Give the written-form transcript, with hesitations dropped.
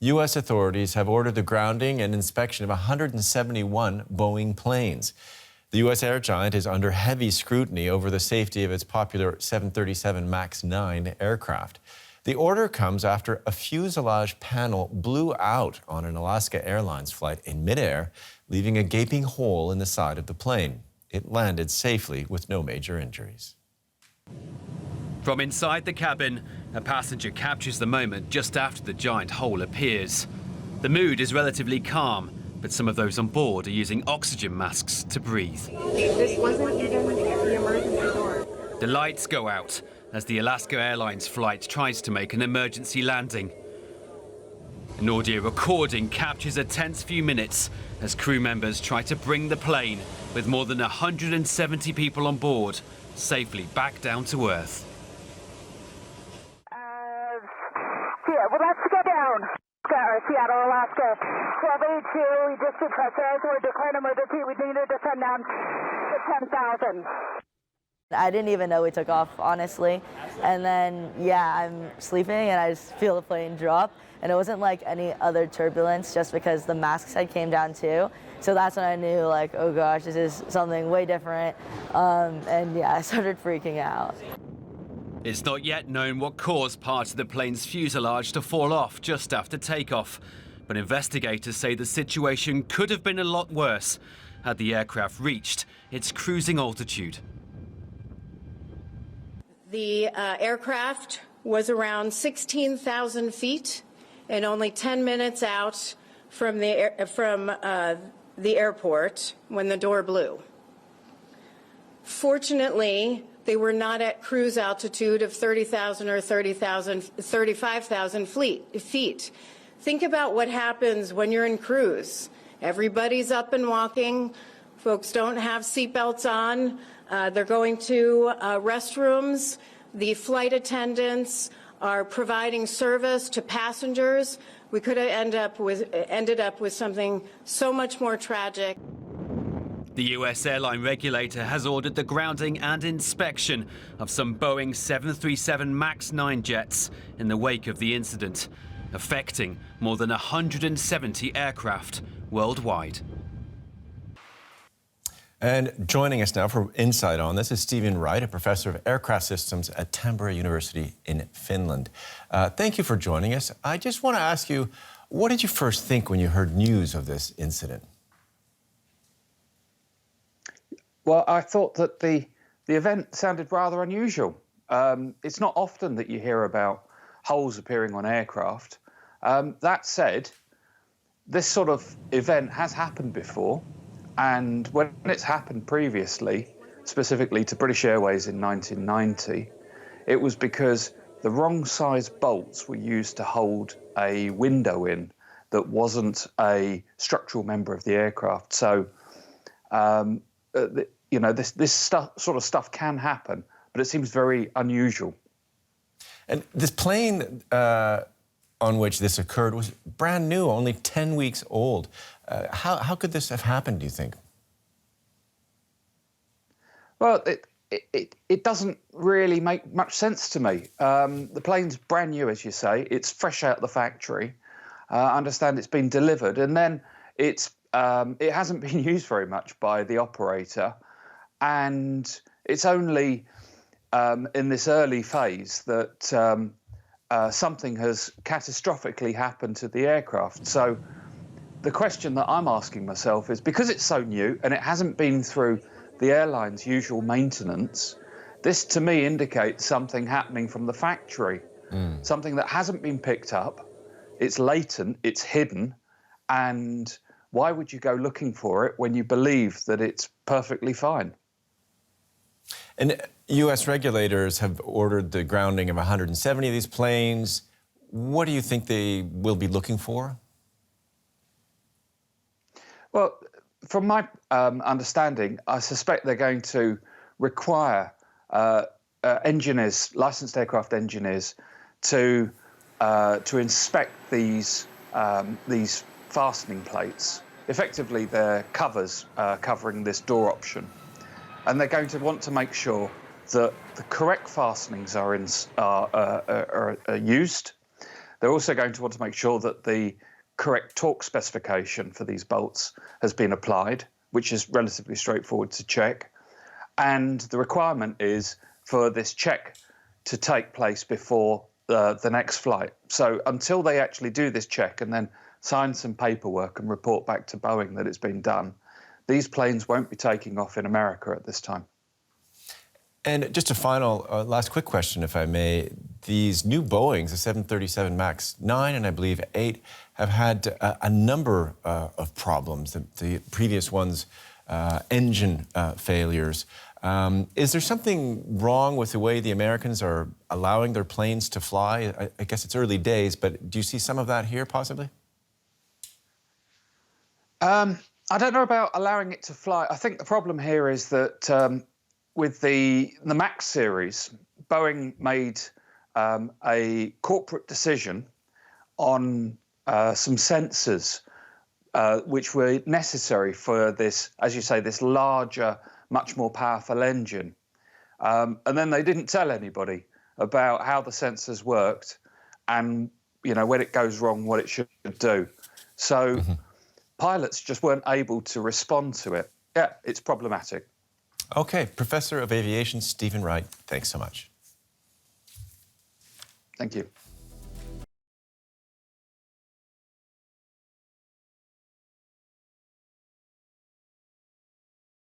U.S. authorities have ordered the grounding and inspection of 171 Boeing planes. The U.S. air giant is under heavy scrutiny over the safety of its popular 737 MAX 9 aircraft. The order comes after a fuselage panel blew out on an Alaska Airlines flight in midair, leaving a gaping hole in the side of the plane. It landed safely with no major injuries. From inside the cabin, a passenger captures the moment just after the giant hole appears. The mood is relatively calm, but some of those on board are using oxygen masks to breathe. This wasn't even the emergency door. The lights go out as the Alaska Airlines flight tries to make an emergency landing. An audio recording captures a tense few minutes as crew members try to bring the plane, with more than 170 people on board, safely back down to earth. Well, let's get down. Seattle, Alaska. 1282, we just did pressurize. We're declaring emergency. We need to descend down to 10,000. I didn't even know we took off, honestly. And then, yeah, I'm sleeping and I just feel the plane drop. And it wasn't like any other turbulence, just because the masks had came down too. So that's when I knew, like, oh gosh, this is something way different. And yeah, I started freaking out. It's not yet known what caused parts of the plane's fuselage to fall off just after takeoff, but investigators say the situation could have been a lot worse had the aircraft reached its cruising altitude. The aircraft was around 16,000 feet and only 10 minutes out from the airport when the door blew. Fortunately, they were not at cruise altitude of 30,000 or 35,000 feet. Think about what happens when you're in cruise. Everybody's up and walking. Folks don't have seatbelts on. They're going to restrooms. The flight attendants are providing service to passengers. We could have ended up with something so much more tragic. The U.S. airline regulator has ordered the grounding and inspection of some Boeing 737 MAX 9 jets in the wake of the incident, affecting more than 170 aircraft worldwide. And joining us now for insight on this is Stephen Wright, a professor of aircraft systems at Tampere University in Finland. Thank you for joining us. I just want to ask you, what did you first think when you heard news of this incident? Well, I thought that the event sounded rather unusual. It's not often that you hear about holes appearing on aircraft. That said, this sort of event has happened before, and when it's happened previously, specifically to British Airways in 1990, it was because the wrong size bolts were used to hold a window in that wasn't a structural member of the aircraft. So, you know, this sort of stuff can happen, but it seems very unusual. And this plane on which this occurred was brand new, only 10 weeks old. How could this have happened, do you think? Well, it doesn't really make much sense to me. The plane's brand new, as you say. It's fresh out the factory. I understand it's been delivered, and then it hasn't been used very much by the operator. And it's only in this early phase that something has catastrophically happened to the aircraft. So the question that I'm asking myself is, because it's so new and it hasn't been through the airline's usual maintenance, this to me indicates something happening from the factory, something that hasn't been picked up. It's latent, it's hidden, and why would you go looking for it when you believe that it's perfectly fine? And U.S. regulators have ordered the grounding of 170 of these planes. What do you think they will be looking for? Well, from my understanding, I suspect they're going to require engineers, licensed aircraft engineers, to inspect these fastening plates. Effectively, they're covers covering this door option. And they're going to want to make sure that the correct fastenings are used, They're also going to want to make sure that the correct torque specification for these bolts has been applied, which is relatively straightforward to check. And the requirement is for this check to take place before the next flight. So until they actually do this check and then sign some paperwork and report back to Boeing that it's been done, these planes won't be taking off in America at this time. And just a final, last quick question, if I may. These new Boeings, the 737 MAX 9 and I believe 8, have had a number of problems. The previous ones, engine failures. Is there something wrong with the way the Americans are allowing their planes to fly? I guess it's early days, but do you see some of that here, possibly? I don't know about allowing it to fly. I think the problem here is that with the MAX series, Boeing made a corporate decision on some sensors which were necessary for this, as you say, this larger, much more powerful engine. And then they didn't tell anybody about how the sensors worked and, you know, when it goes wrong, what it should do. So pilots just weren't able to respond to it. Yeah, it's problematic. Okay, Professor of Aviation Stephen Wright, thanks so much. Thank you.